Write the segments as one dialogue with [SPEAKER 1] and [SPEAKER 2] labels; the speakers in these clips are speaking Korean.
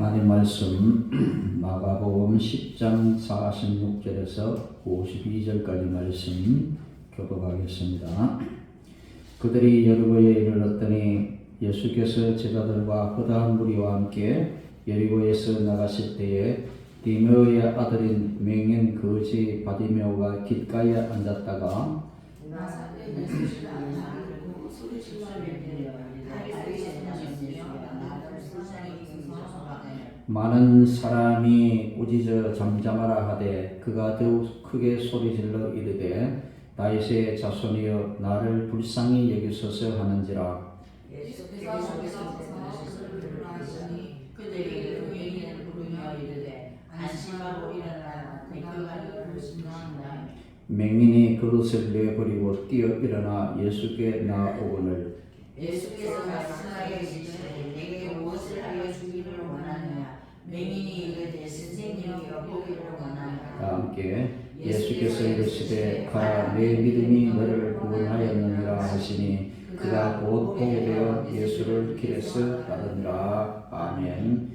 [SPEAKER 1] 하나님 말씀 마가복음 10장 46절에서 52절까지 말씀 교독하겠습니다. 그들이 여리고에 이르렀더니 예수께서 제자들과 허다한 무리와 함께 여리고에서 나가실 때에 디메오의 아들인 맹인 거지 바디메오가 길가에 앉았다가 많은 사람이 꾸짖어 잠잠하라 하되 그가 더욱 크게 소리질러 이르되 다윗의 자손이여 나를 불쌍히 여기소서 하는지라.
[SPEAKER 2] 예수께서 거기서 부르시니 그들이 맹인을 부르며 이르되 안심하고 일어나라 그가 부르시니라.
[SPEAKER 1] 맹인이 그릇을 내버리고 뛰어 일어나 예수께 나아오거늘
[SPEAKER 2] 예수께서 말씀하여 이르시되 내게 무엇을 하여 주기를 원하느냐. 맹인이 이르되 선생님이여 보기를 원하노라.
[SPEAKER 1] 다 함께 예수께서 이르시되 가 내 믿음이 너를 구원하였느니라 하시니 그가 곧 보게 되어 예수를 길에서 따르니라. 아멘.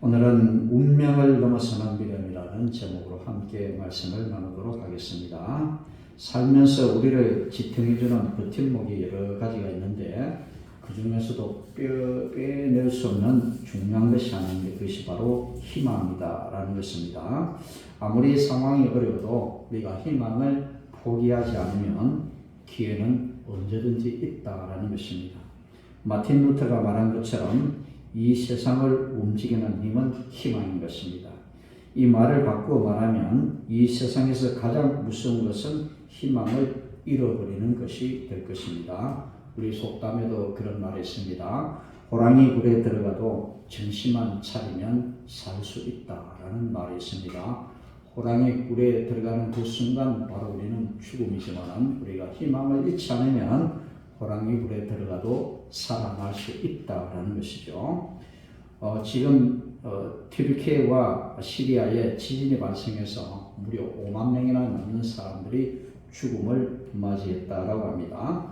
[SPEAKER 1] 오늘은 운명을 넘어서는 미련이라는 제목으로 함께 말씀을 나누도록 하겠습니다. 살면서 우리를 지탱해주는 버팀목이 여러 가지가 있는데 그 중에서도 빼낼 수 없는 중요한 것이 하나 있는데 그것이 바로 희망이다라는 것입니다. 아무리 상황이 어려워도 우리가 희망을 포기하지 않으면 기회는 언제든지 있다라는 것입니다. 마틴 루터가 말한 것처럼 이 세상을 움직이는 힘은 희망인 것입니다. 이 말을 바꾸어 말하면 이 세상에서 가장 무서운 것은 희망을 잃어버리는 것이 될 것입니다. 우리 속담에도 그런 말이 있습니다. 호랑이 굴에 들어가도 정신만 차리면 살 수 있다라는 말이 있습니다. 호랑이 굴에 들어가는 그 순간 바로 우리는 죽음이지만 우리가 희망을 잃지 않으면 호랑이 굴에 들어가도 살아날 수 있다라는 것이죠. 지금 튀르키예와 시리아에 지진이 발생해서 무려 5만 명이나 넘는 사람들이 죽음을 맞이했다라고 합니다.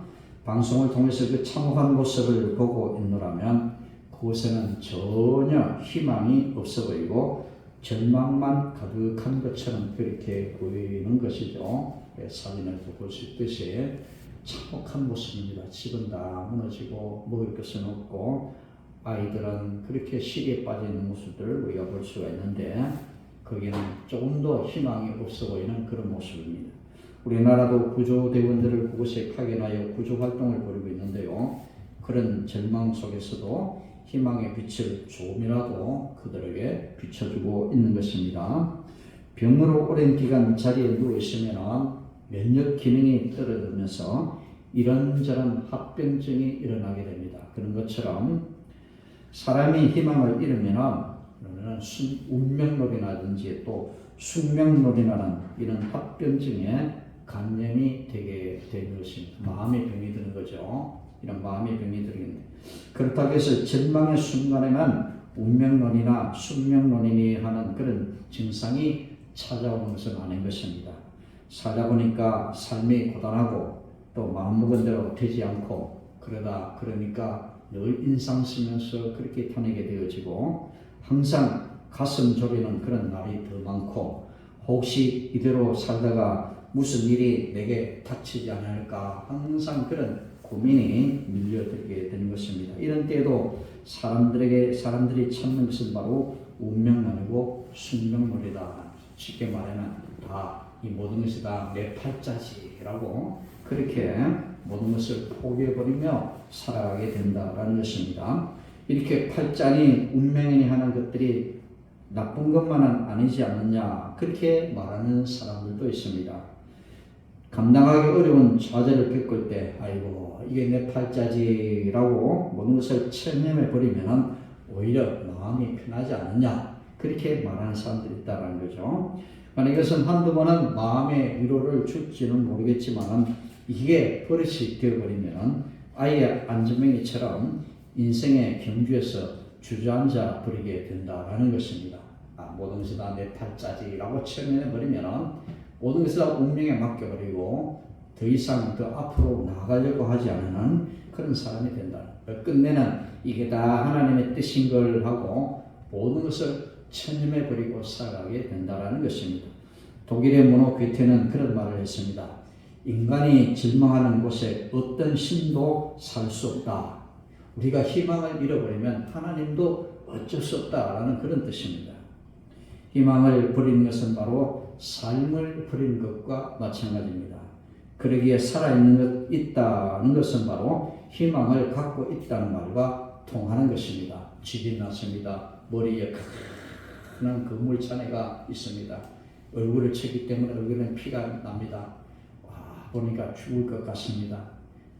[SPEAKER 1] 방송을 통해서 그 참혹한 모습을 보고 있노라면 그곳에는 전혀 희망이 없어 보이고 절망만 가득한 것처럼 그렇게 보이는 것이죠. 사진에서 볼 수 있듯이 참혹한 모습입니다. 집은 다 무너지고 먹을 것은 없고 아이들은 그렇게 시리에 빠져 있는 모습들을 우리가 볼 수가 있는데 거기는 조금 더 희망이 없어 보이는 그런 모습입니다. 우리나라도 구조대원들을 그곳에 파견하여 구조활동을 벌이고 있는데요. 그런 절망 속에서도 희망의 빛을 조금이라도 그들에게 비춰주고 있는 것입니다. 병으로 오랜 기간 자리에 누워있으면 면역 기능이 떨어지면서 이런저런 합병증이 일어나게 됩니다. 그런 것처럼 사람이 희망을 잃으면 운명론이라든지 또 숙명론이라는 이런 합병증에 감염이 되게 되는 것입니다. 마음의 병이 드는 거죠. 이런 마음의 병이 들겠네. 그렇다고 해서 절망의 순간에만 운명론이나 숙명론이니 하는 그런 증상이 찾아오는 것은 아닌 것입니다. 살다 보니까 삶이 고단하고 또 마음먹은 대로 되지 않고 그러니까 늘 인상 쓰면서 그렇게 타내게 되어지고 항상 가슴 졸이는 그런 날이 더 많고 혹시 이대로 살다가 무슨 일이 내게 닥치지 않을까 항상 그런 고민이 밀려들게 되는 것입니다. 이런 때에도 사람들이 찾는 것은 바로 운명론이고 숙명론이다. 쉽게 말하면 이 모든 것이 다 내 팔자지라고 그렇게 모든 것을 포기해버리며 살아가게 된다라는 것입니다. 이렇게 팔자니 운명이니 하는 것들이 나쁜 것만은 아니지 않느냐 그렇게 말하는 사람들도 있습니다. 감당하기 어려운 좌절을 겪을 때 아이고 이게 내 팔자지라고 모든 것을 체념해버리면 오히려 마음이 편하지 않느냐 그렇게 말하는 사람들이 있다는 거죠. 그러니까 이것은 한두 번은 마음의 위로를 줄지는 모르겠지만 이게 버릇이 되어버리면 아예 안전뱅이처럼 인생의 경주에서 주저앉아 버리게 된다라는 것입니다. 모든 것이 다 내 팔자지라고 체념해버리면 모든 것을 다 운명에 맡겨버리고 더 이상 더 앞으로 나가려고 하지 않는 그런 사람이 된다. 끝내는 이게 다 하나님의 뜻인 걸 하고 모든 것을 체념해 버리고 살아가게 된다라는 것입니다. 독일의 모노 괴테는 그런 말을 했습니다. 인간이 절망하는 곳에 어떤 신도 살 수 없다. 우리가 희망을 잃어버리면 하나님도 어쩔 수 없다라는 그런 뜻입니다. 희망을 버리는 것은 바로 삶을 버리는 것과 마찬가지입니다. 그러기에 살아있는 것 있다는 것은 바로 희망을 갖고 있다는 말과 통하는 것입니다. 쥐이 났습니다. 머리에 큰 그물차내가 있습니다. 얼굴을 치기 때문에 얼굴에 피가 납니다. 와, 보니까 죽을 것 같습니다.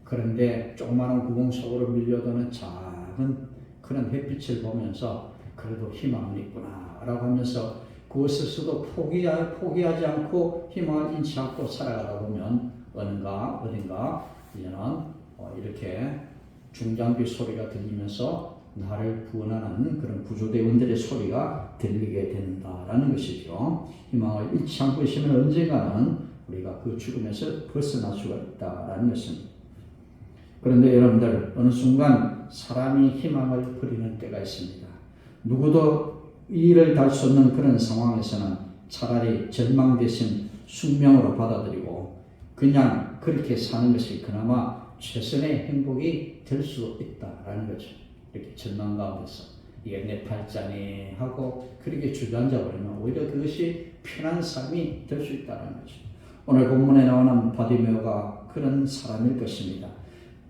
[SPEAKER 1] 그런데 조그마한 구멍 속으로 밀려드는 작은 그런 햇빛을 보면서 그래도 희망은 있구나 라고 하면서 그것에서도 포기하지 않고 희망을 잃지 않고 살아가다 보면 어딘가 이제는 이렇게 중장비 소리가 들리면서 나를 구원하는 그런 구조대원들의 소리가 들리게 된다라는 것이죠. 희망을 잃지 않고 있으면 언젠가는 우리가 그 죽음에서 벗어날 수가 있다라는 것입니다. 그런데 여러분들 어느 순간 사람이 희망을 버리는 때가 있습니다. 누구도 이를 달 수 없는 그런 상황에서는 차라리 절망 대신 숙명으로 받아들이고 그냥 그렇게 사는 것이 그나마 최선의 행복이 될 수 있다라는 거죠. 이렇게 절망 가운데서 이게 내 팔자니 하고 그렇게 주저앉아 버리면 오히려 그것이 편한 삶이 될 수 있다는 거죠. 오늘 본문에 나오는 바디메오가 그런 사람일 것입니다.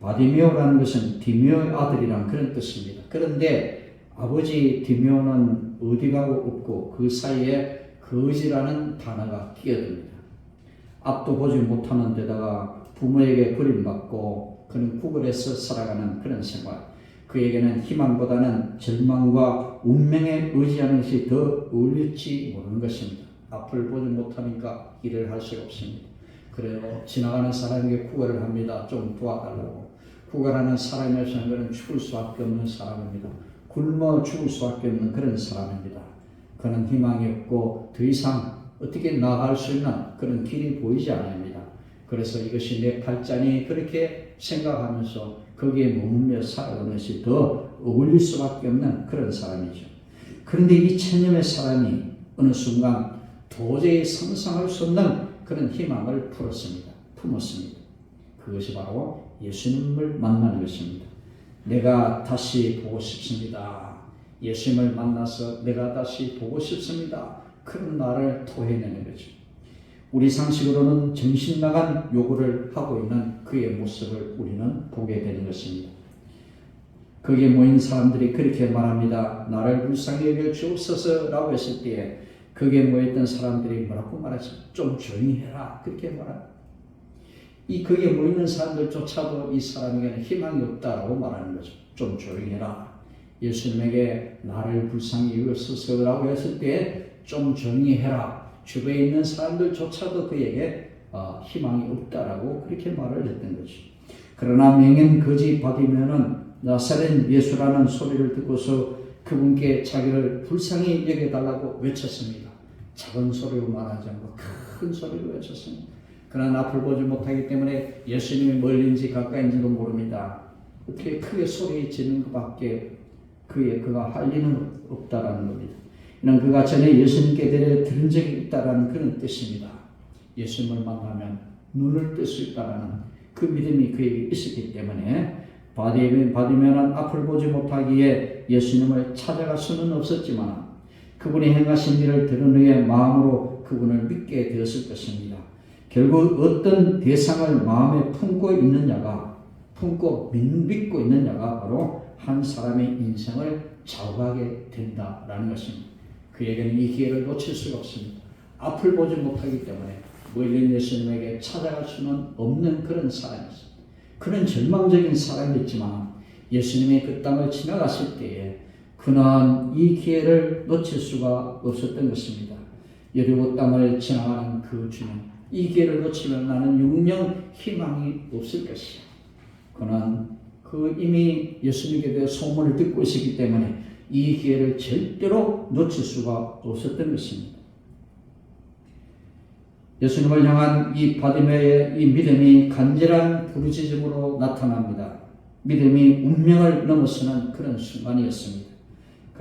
[SPEAKER 1] 바디메오라는 것은 디메오의 아들이란 그런 뜻입니다. 그런데 아버지 디메오는 어디 가고 없고 그 사이에 거지라는 단어가 끼어듭니다. 앞도 보지 못하는 데다가 부모에게 버림받고 그는 구걸해서 살아가는 그런 생활. 그에게는 희망보다는 절망과 운명에 의지하는 것이 더 어울릴지 모르는 것입니다. 앞을 보지 못하니까 일을 할 수가 없습니다. 그래요. 지나가는 사람에게 구걸을 합니다. 좀 도와달라고. 구걸하는 사람이라는 것은 죽을 수밖에 없는 사람입니다. 굶어 죽을 수밖에 없는 그런 사람입니다. 그는 희망이 없고 더 이상 어떻게 나아갈 수 있는 그런 길이 보이지 않습니다. 그래서 이것이 내 팔자니 그렇게 생각하면서 거기에 머물며 살아가는 것이 더 어울릴 수밖에 없는 그런 사람이죠. 그런데 이 체념의 사람이 어느 순간 도저히 상상할 수 없는 그런 희망을 품었습니다. 그것이 바로 예수님을 만나는 것입니다. 내가 다시 보고 싶습니다. 예수님을 만나서 내가 다시 보고 싶습니다. 그런 말을 토해내는 거죠. 우리 상식으로는 정신 나간 요구를 하고 있는 그의 모습을 우리는 보게 되는 것입니다. 거기에 모인 사람들이 그렇게 말합니다. 나를 불쌍히 여겨 주옵소서라고 했을 때에 거기에 모였던 사람들이 뭐라고 말하죠? 좀 조용히 해라. 그렇게 말합니다. 이 거기에 모이는 사람들조차도 이 사람에게는 희망이 없다라고 말하는 거죠. 좀 조용히 해라. 예수님에게 나를 불쌍히 여겨소서라고 했을 때에 좀 조용히 해라. 주변에 있는 사람들조차도 그에게 희망이 없다라고 그렇게 말을 했던 거죠. 그러나 맹인 거지 바디메오는 나사렛 예수라는 소리를 듣고서 그분께 자기를 불쌍히 여겨달라고 외쳤습니다. 작은 소리로 말하지 않고 큰 소리로 외쳤습니다. 그러나 앞을 보지 못하기 때문에 예수님이 멀린지 가까이인지도 모릅니다. 어떻게 크게 소리 지르는 것밖에 그가 할 일은 없다라는 겁니다. 이는 그가 전에 예수님께 대해 들은 적이 있다라는 그런 뜻입니다. 예수님을 만나면 눈을 뜰 수 있다라는 그 믿음이 그에게 있었기 때문에 바디메오는 앞을 보지 못하기에 예수님을 찾아갈 수는 없었지만 그분이 행하신 일을 들은 후에 마음으로 그분을 믿게 되었을 것입니다. 결국 어떤 대상을 마음에 품고 믿고 있느냐가 바로 한 사람의 인생을 좌우하게 된다라는 것입니다. 그에게는 이 기회를 놓칠 수가 없습니다. 앞을 보지 못하기 때문에 모일린 예수님에게 찾아갈 수는 없는 그런 사람이었습니다. 그는 절망적인 사람이었지만 예수님이 그 땅을 지나갔을 때에 그는 이 기회를 놓칠 수가 없었던 것입니다. 여리고 땅을 지나가는 그 주님, 이 기회를 놓치면 나는 영영 희망이 없을 것이야. 그는 이미 예수님께 대해 소문을 듣고 있었기 때문에 이 기회를 절대로 놓칠 수가 없었던 것입니다. 예수님을 향한 이 바디메오의 이 믿음이 간절한 부르짖음으로 나타납니다. 믿음이 운명을 넘어서는 그런 순간이었습니다.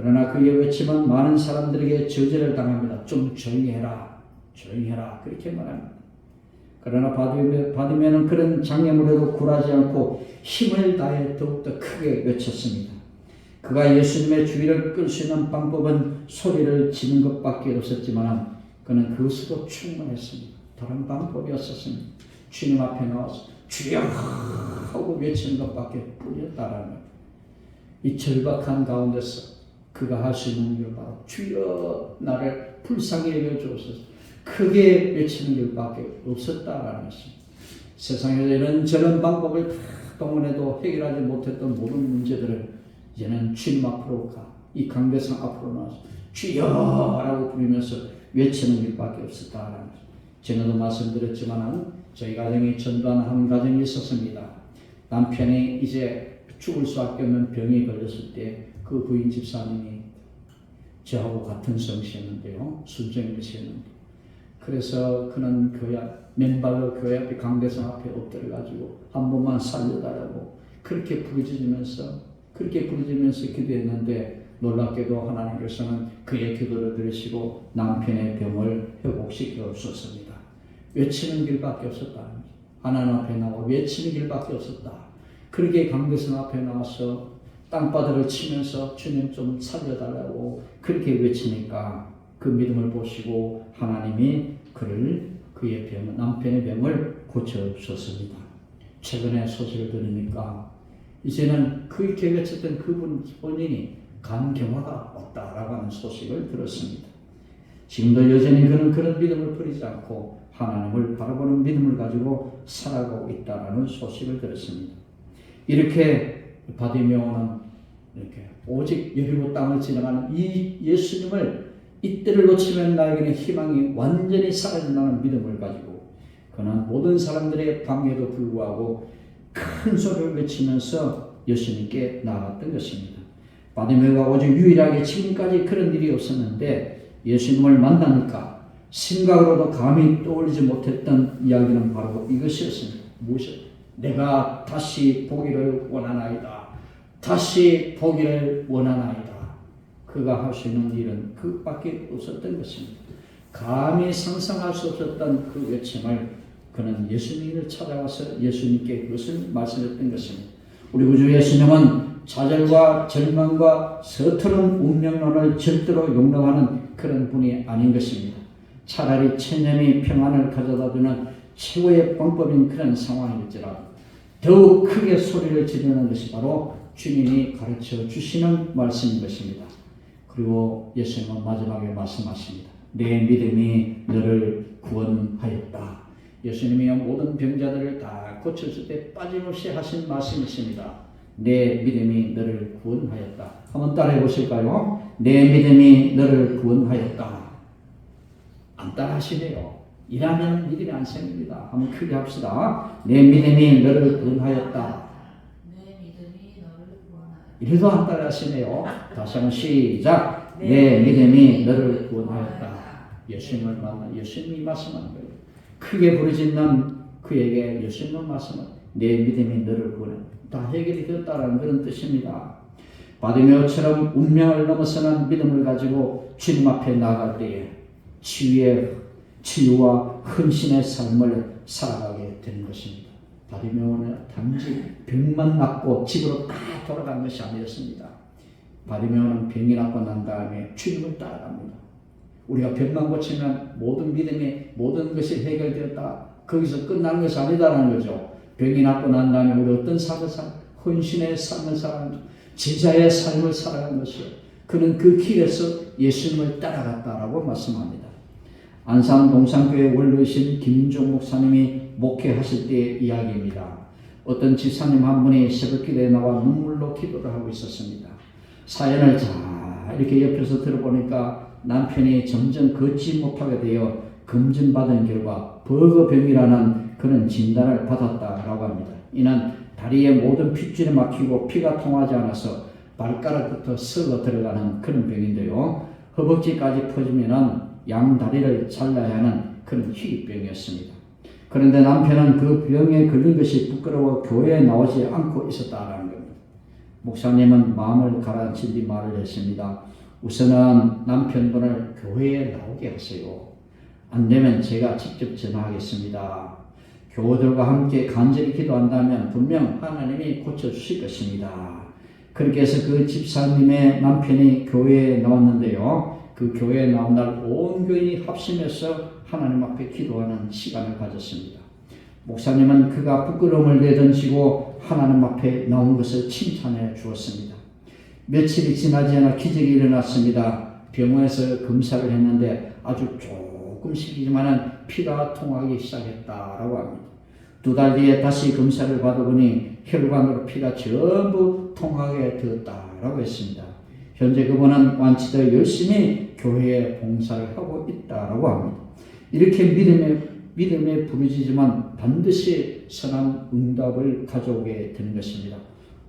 [SPEAKER 1] 그러나 그의 외침은 많은 사람들에게 저주를 당합니다. 좀 조용히 해라, 조용히 해라 그렇게 말합니다. 그러나 바디메오는 그런 장애물에도 굴하지 않고 힘을 다해 더욱더 크게 외쳤습니다. 그가 예수님의 주의를 끌 수 있는 방법은 소리를 지는 것밖에 없었지만 그는 그것으로 충분했습니다. 다른 방법이 없었습니다. 주님 앞에 나와서 주여 하고 외치는 것밖에 뿐이었다라는 거예요. 이 절박한 가운데서 그가 할 수 있는 게 바로 주여 나를 불쌍히 여겨주옵소서 크게 외치는 길밖에 없었다라는 것입니다. 세상에서 이런저런 방법을 다 동원해도 해결하지 못했던 모든 문제들을 이제는 주님 앞으로 가, 이 강대상 앞으로 나와서 주여라고 부르면서 외치는 길밖에 없었다라는 것입니다. 전에도 말씀드렸지만 저희 가정에 전도하는 한 가정이 있었습니다. 남편이 이제 죽을 수밖에 없는 병이 걸렸을 때 그 부인 집사님이 저하고 같은 성씨였는데요. 순정이셨는데 그래서 그는 맨발로 교회 앞에 강대상 앞에 엎드려가지고 한 번만 살려달라고 그렇게 부르짖으면서 기도했는데 놀랍게도 하나님께서는 그의 기도를 들으시고 남편의 병을 회복시켜 주셨습니다. 외치는 길밖에 없었다. 하나님 앞에 나와 외치는 길밖에 없었다. 그렇게 강대상 앞에 나와서 땅바닥을 치면서 주님 좀 살려달라고 그렇게 외치니까 그 믿음을 보시고 하나님이 그의 병, 남편의 병을 고쳐주셨습니다. 최근에 소식을 들으니까 이제는 그렇게 외쳤던 그분 본인이 간경화가 없다라고 하는 소식을 들었습니다. 지금도 여전히 그는 그런 믿음을 버리지 않고 하나님을 바라보는 믿음을 가지고 살아가고 있다라는 소식을 들었습니다. 이렇게 바디메오는 이렇게 오직 여리고 땅을 지나가는 이 예수님을 이때를 놓치면 나에게는 희망이 완전히 사라진다는 믿음을 가지고 그는 모든 사람들의 방해에도 불구하고 큰 소리를 외치면서 예수님께 나아갔던 것입니다. 바디메오가 오직 유일하게 지금까지 그런 일이 없었는데 예수님을 만나니까 생각으로도 감히 떠올리지 못했던 이야기는 바로 이것이었습니다. 무엇이요? 내가 다시 보기를 원하나이다. 다시 보기를 원하나이다. 그가 할 수 있는 일은 그밖에 없었던 것입니다. 감히 상상할 수 없었던 그 외침을 그는 예수님을 찾아와서 예수님께 그것을 말씀했던 것입니다. 우리 구주 예수님은 좌절과 절망과 서투른 운명론을 절대로 용납하는 그런 분이 아닌 것입니다. 차라리 천년의 평안을 가져다주는 최고의 방법인 그런 상황일지라도 더욱 크게 소리를 지르는 것이 바로 주님이 가르쳐 주시는 말씀인 것입니다. 그리고 예수님은 마지막에 말씀하십니다. 내 믿음이 너를 구원하였다. 예수님이 모든 병자들을 다 고쳤을 때 빠짐없이 하신 말씀이십니다. 내 믿음이 너를 구원하였다. 한번 따라해 보실까요? 내 믿음이 너를 구원하였다. 안 따라하시네요. 이라면 믿음이 안 생깁니다. 한번 크게 합시다. 내 믿음이 너를 구원하였다. 이래도 안 따라하시네요. 다시 한번 시작. 내 믿음이 너를 구원하였다. 예수님을 만나 예수님이 말씀하는 거예요. 크게 부르짖는 그에게 예수님은 말씀은 내 믿음이 너를 구원했다. 다 해결이 되었다는 그런 뜻입니다. 바디메오처럼 운명을 넘어서는 믿음을 가지고 주님 앞에 나갈 때에 치유와 헌신의 삶을 살아가게 되는 것입니다. 바디메오는 단지 병만 낫고 집으로 다 돌아간 것이 아니었습니다. 바디메오는 병이 낫고 난 다음에 주님을 따라갑니다. 우리가 병만 고치면 모든 믿음의 모든 것이 해결되었다. 거기서 끝나는 것이 아니다라는 거죠. 병이 낫고 난 다음에 우리 어떤 삶을 헌신의 삶을 살아가는 거죠. 제자의 삶을 살아가는 것이요. 그는 그 길에서 예수님을 따라갔다라고 말씀합니다. 안산 동산교회 원로이신 김인종 목사님이 목회하실 때의 이야기입니다. 어떤 집사님 한 분이 새벽기도에 나와 눈물로 기도를 하고 있었습니다. 사연을 잘 이렇게 옆에서 들어보니까 남편이 점점 걷지 못하게 되어 검진받은 결과 버거병이라는 그런 진단을 받았다라고 합니다. 이는 다리의 모든 핏줄이 막히고 피가 통하지 않아서 발가락부터 썩어 들어가는 그런 병인데요. 허벅지까지 퍼지면은 양 다리를 잘라야 하는 그런 희귀병이었습니다. 그런데 남편은 그 병에 걸린 것이 부끄러워 교회에 나오지 않고 있었다라는 겁니다. 목사님은 마음을 가라앉힌 뒤 말을 했습니다. 우선은 남편분을 교회에 나오게 하세요. 안 되면 제가 직접 전화하겠습니다. 교우들과 함께 간절히 기도한다면 분명 하나님이 고쳐주실 것입니다. 그렇게 해서 그 집사님의 남편이 교회에 나왔는데요. 그 교회에 나온 날 온 교인이 합심해서 하나님 앞에 기도하는 시간을 가졌습니다. 목사님은 그가 부끄러움을 내던지고 하나님 앞에 나온 것을 칭찬해 주었습니다. 며칠이 지나지 않아 기적이 일어났습니다. 병원에서 검사를 했는데 아주 조금씩이지만 피가 통하기 시작했다라고 합니다. 2달 뒤에 다시 검사를 받아보니 혈관으로 피가 전부 통하게 되었다라고 했습니다. 현재 그분은 완치되어 열심히 교회에 봉사를 하고 있다라고 합니다. 이렇게 믿음에 부르짖지만 반드시 선한 응답을 가져오게 되는 것입니다.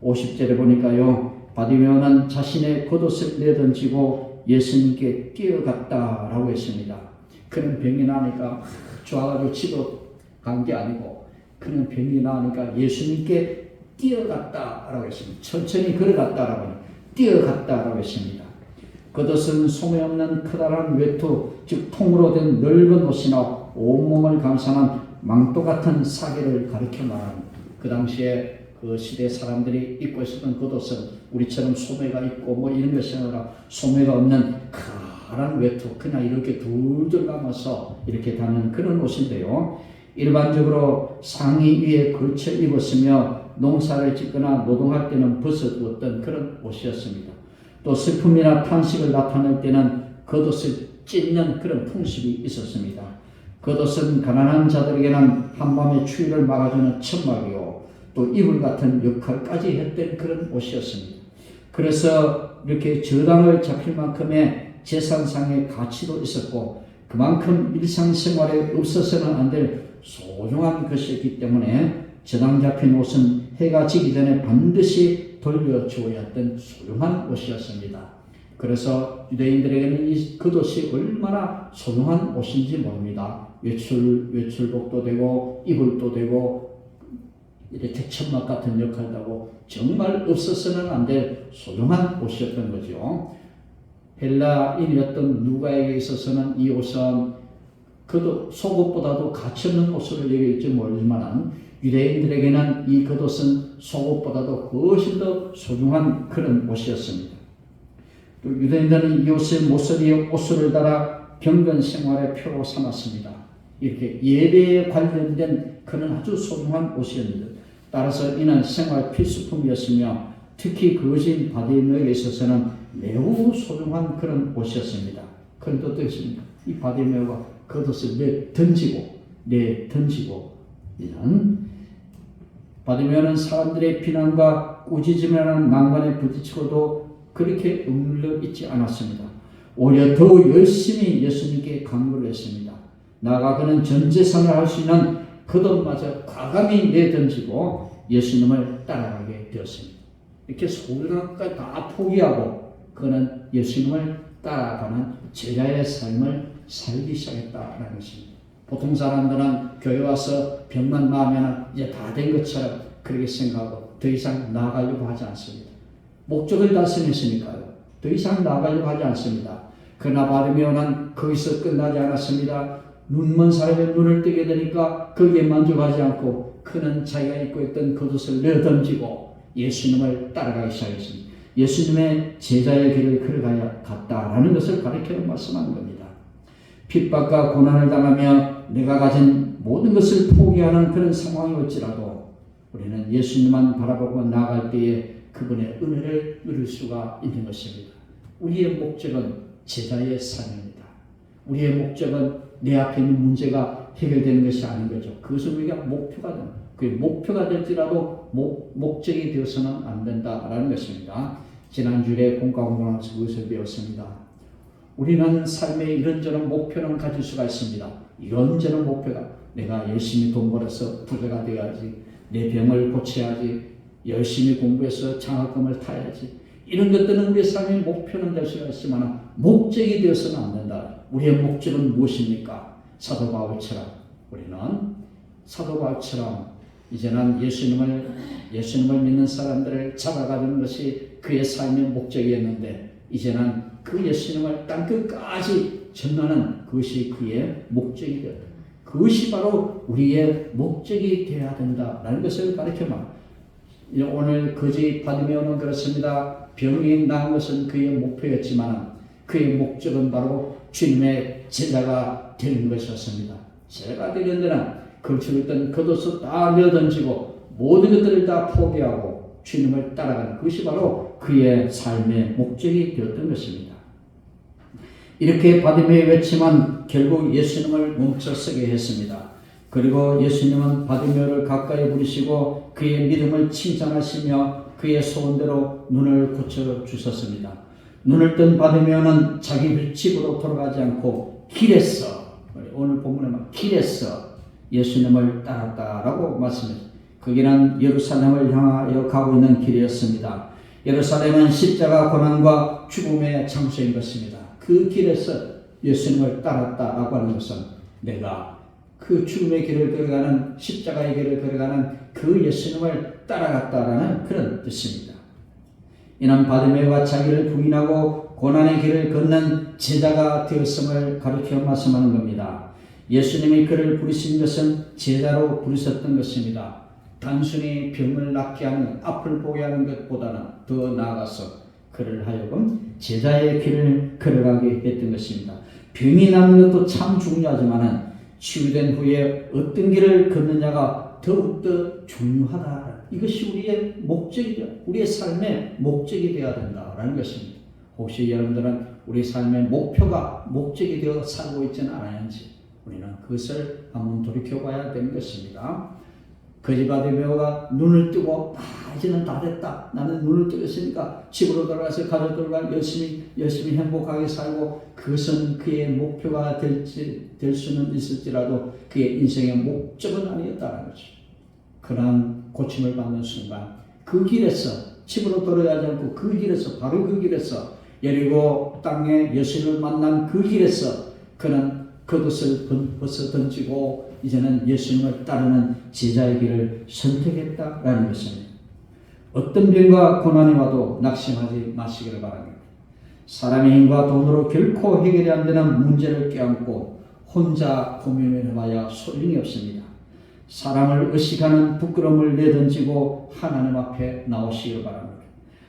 [SPEAKER 1] 50절에 보니까요. 바디메오는 자신의 겉옷을 내던지고 예수님께 뛰어갔다라고 했습니다. 그는 병이 나니까 좋아가지고 집으로 간 게 아니고 그는 병이 나니까 예수님께 뛰어갔다라고 했습니다. 천천히 걸어갔다라고 뛰어갔다라고 했습니다. 겉옷은 소매 없는 커다란 외투, 즉 통으로 된 넓은 옷이나 온몸을 감싸는 망토 같은 사계를 가리켜 말합니다. 그 당시에 그 시대 사람들이 입고 있었던 겉옷은 우리처럼 소매가 있고 뭐 이런 것이 아니라 소매가 없는 커다란 외투, 그냥 이렇게 둘둘 감아서 이렇게 다는 그런 옷인데요. 일반적으로 상의 위에 걸쳐 입었으며 농사를 짓거나 노동할 때는 벗어두었던 그런 옷이었습니다. 또 슬픔이나 탄식을 나타낼 때는 겉옷을 찢는 그런 풍습이 있었습니다. 겉옷은 가난한 자들에게는 한밤의 추위를 막아주는 천막이요 또 이불 같은 역할까지 했던 그런 옷이었습니다. 그래서 이렇게 저당을 잡힐 만큼의 재산상의 가치도 있었고 그만큼 일상생활에 없어서는 안 될 소중한 것이었기 때문에 저당 잡힌 옷은 해가 지기 전에 반드시 돌려주어야 했던 소중한 옷이었습니다. 그래서 유대인들에게는 이 겉옷이 얼마나 소중한 옷인지 모릅니다. 외출복도 되고 이불도 되고 이렇게 천막 같은 역할도 하고 정말 없어서는 안 될 소중한 옷이었던 거죠. 헬라인이었던 누가에게 있어서는 이 옷은 그도 속옷보다도 가치 없는 옷으로 여길지 모르지만 유대인들에게는 이 겉옷은 속옷보다도 훨씬 더 소중한 그런 옷이었습니다. 또 유대인들은 이 옷의 모서리에 옷을 달아 경건 생활의 표로 삼았습니다. 이렇게 예배에 관련된 그런 아주 소중한 옷이었는데 따라서 이는 생활 필수품이었으며 특히 거진 바디메오에 있어서는 매우 소중한 그런 옷이었습니다. 그런데 어떻습니까? 이 바디메오가 겉옷을 내던지고 이는 바디메오는 사람들의 비난과 꾸짖음이라는 난관에 부딪히고도 그렇게 억눌려 있지 않았습니다. 오히려 더 열심히 예수님께 간구를 했습니다. 나아가 그는 전 재산을 할 수 있는 겉옷마저 과감히 내던지고 예수님을 따라가게 되었습니다. 이렇게 소중한 것까지 다 포기하고 그는 예수님을 따라가는 제자의 삶을 살기 시작했다는 것입니다. 보통 사람들은 교회 와서 병만 나으면 이제 다 된 것처럼 그렇게 생각하고 더 이상 나아가려고 하지 않습니다. 목적을 달성했으니까요. 더 이상 나아가려고 하지 않습니다. 그러나 바디메오는 거기서 끝나지 않았습니다. 눈먼 사람의 눈을 뜨게 되니까 거기에 만족하지 않고 그는 자기가 입고 있던 겉옷을 내던지고 예수님을 따라가기 시작했습니다. 예수님의 제자의 길을 걸어가야 갔다라는 것을 가르쳐 말씀하는 겁니다. 핍박과 고난을 당하며 내가 가진 모든 것을 포기하는 그런 상황이 올지라도 우리는 예수님만 바라보고 나아갈 때에 그분의 은혜를 누릴 수가 있는 것입니다. 우리의 목적은 제자의 삶입니다. 우리의 목적은 내 앞에 있는 문제가 해결되는 것이 아닌 거죠. 그것은 우리가 목표가 됩니다. 그 목표가 될지라도 목적이 되어서는 안 된다라는 것입니다. 지난주에 공과공론하면서 그것을 배웠습니다. 우리는 삶에 이런저런 목표는 가질 수가 있습니다. 이런저런 목표가 내가 열심히 돈 벌어서 부자가 되어야지, 내 병을 고쳐야지, 열심히 공부해서 장학금을 타야지, 이런 것들은 우리의 삶의 목표는 될 수가 있지만 목적이 되어서는 안 된다. 우리의 목적은 무엇입니까? 사도 바울처럼 우리는 사도 바울처럼 이제는 예수님을 믿는 사람들을 잡아가는 것이 그의 삶의 목적이었는데 이제는 그 예수님을 땅끝까지 전하는 그것이 그의 목적이 되었다. 그것이 바로 우리의 목적이 되어야 된다라는 것을 가르쳐 말. 오늘 거지 바디메오는 그렇습니다. 병이 나은 것은 그의 목표였지만 그의 목적은 바로 주님의 제자가 되는 것이었습니다. 제자가 되는 데는 걸치고 있던 겉옷을 다 내어던지고 모든 것들을 다 포기하고 주님을 따라가는 그것이 바로 그의 삶의 목적이 되었던 것입니다. 이렇게 바디메오 외치면 결국 예수님을 멈춰서게 했습니다. 그리고 예수님은 바디메오를 가까이 부르시고 그의 믿음을 칭찬하시며 그의 소원대로 눈을 고쳐주셨습니다. 눈을 뜬 바디메오는 자기 집으로 돌아가지 않고 길에서, 오늘 본문에 길에서 예수님을 따랐다라고 말씀했습니다. 거기는 예루살렘을 향하여 가고 있는 길이었습니다. 예루살렘은 십자가 고난과 죽음의 장소인 것입니다. 그 길에서 예수님을 따랐다라고 하는 것은 내가 그 죽음의 길을 걸어가는 십자가의 길을 걸어가는 그 예수님을 따라갔다라는 그런 뜻입니다. 이는 바디메오가 자기를 부인하고 고난의 길을 걷는 제자가 되었음을 가르쳐 말씀하는 겁니다. 예수님이 그를 부르신 것은 제자로 부르셨던 것입니다. 단순히 병을 낫게 하는 앞을 보게 하는 것보다는 더 나아가서 그를 하여금 제자의 길을 걸어가게 했던 것입니다. 병이 나는 것도 참 중요하지만 치유된 후에 어떤 길을 걷느냐가 더욱더 중요하다. 이것이 우리의 목적이죠. 우리의 삶의 목적이 되어야 된다라는 것입니다. 혹시 여러분들은 우리 삶의 목적이 되어 살고 있지는 않았는지 우리는 그것을 한번 돌이켜봐야 되는 것입니다. 거지 바디메오가 눈을 뜨고 이제는 다 됐다. 나는 눈을 뜨겠으니까 집으로 돌아가서 가족들과 열심히 행복하게 살고 그것은 그의 목표가 될 수는 있을지라도 그의 인생의 목적은 아니었다는 거죠. 그러한 고침을 받는 순간 그 길에서 집으로 돌아가지 않고 그 길에서 바로 그 길에서 여리고 땅에 예수를 만난 그 길에서 그는 겉옷을 벗어 던지고 이제는 예수님을 따르는 제자의 길을 선택했다라는 것입니다. 어떤 병과 고난이 와도 낙심하지 마시기를 바랍니다. 사람의 힘과 돈으로 결코 해결이 안 되는 문제를 껴안고 혼자 고민을 해봐야 소용이 없습니다. 사람을 의식하는 부끄러움을 내던지고 하나님 앞에 나오시기를 바랍니다.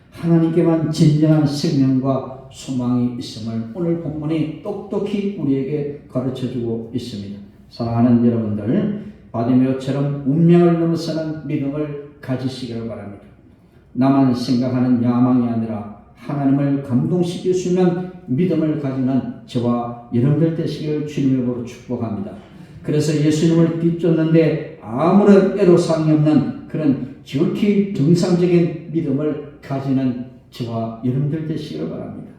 [SPEAKER 1] 하나님께만 진정한 생명과 소망이 있음을 오늘 본문이 똑똑히 우리에게 가르쳐주고 있습니다. 사랑하는 여러분들, 바디메오처럼 운명을 넘어서는 믿음을 가지시기를 바랍니다. 나만 생각하는 야망이 아니라 하나님을 감동시킬 수 있는 믿음을 가지는 저와 여러분들 되시기를 주님의 이름으로 축복합니다. 그래서 예수님을 뒤쫓는데 아무런 애로사항이 없는 그런 지극히 정상적인 믿음을 가지는 저와 여러분들 되시기를 바랍니다.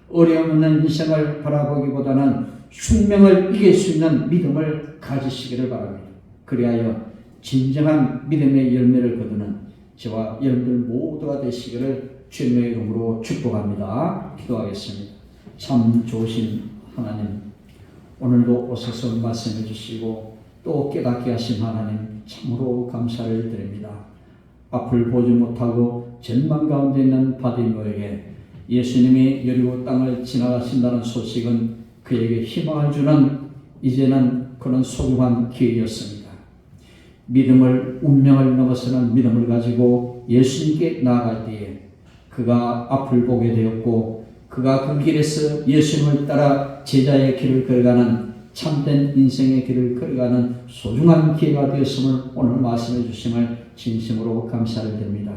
[SPEAKER 1] 어려움 없는 인생을 바라보기보다는 숙명을 이길 수 있는 믿음을 가지시기를 바랍니다. 그리하여 진정한 믿음의 열매를 거두는 저와 여러분들 모두가 되시기를 주님의 이름으로 축복합니다. 기도하겠습니다. 참 좋으신 하나님, 오늘도 오셔서 말씀해 주시고 또 깨닫게 하신 하나님 참으로 감사를 드립니다. 앞을 보지 못하고 절망 가운데 있는 바디메오에게 예수님이 여리고 땅을 지나가신다는 소식은 그에게 희망을 주는 이제는 그런 소중한 기회였습니다. 믿음을 운명을 넘어서는 믿음을 가지고 예수님께 나아갈 때에 그가 앞을 보게 되었고 그가 그 길에서 예수님을 따라 제자의 길을 걸어가는 참된 인생의 길을 걸어가는 소중한 기회가 되었음을 오늘 말씀해 주심을 진심으로 감사를 드립니다.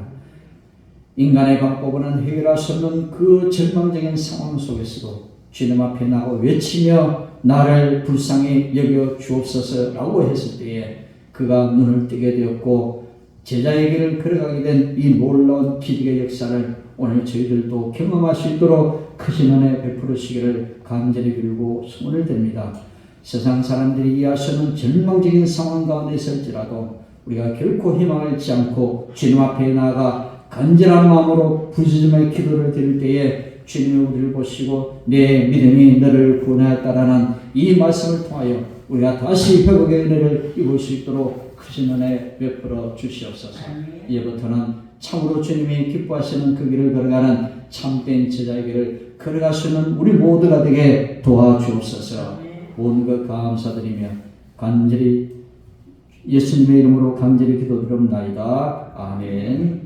[SPEAKER 1] 인간의 방법으로는 해결할 수 없는 그 절망적인 상황 속에서도 주님 앞에 나가 외치며 나를 불쌍히 여겨 주옵소서라고 했을 때에 그가 눈을 뜨게 되었고 제자의 길을 걸어가게 된 이 놀라운 기적의 역사를 오늘 저희들도 경험할 수 있도록 크신 은혜 베풀으시기를 간절히 빌고 소원을 드립니다. 세상 사람들이 이해할 수 없는 절망적인 상황 가운데 있을지라도 우리가 결코 희망을 잃지 않고 주님 앞에 나아가 간절한 마음으로 부르짖음의 기도를 드릴 때에 주님이 우리를 보시고 내 믿음이 너를 구원하였다라는 이 말씀을 통하여 우리가 다시 회복의 은혜를 입을 수 있도록 크신 은혜 베풀어 주시옵소서. 이제부터는 참으로 주님이 기뻐하시는 그 길을 걸어가는 참된 제자의 길을 걸어갈 수 있는 우리 모두가 되게 도와주옵소서. 온 것 감사드리며 간절히 예수님의 이름으로 간절히 기도드립나이다. 아멘.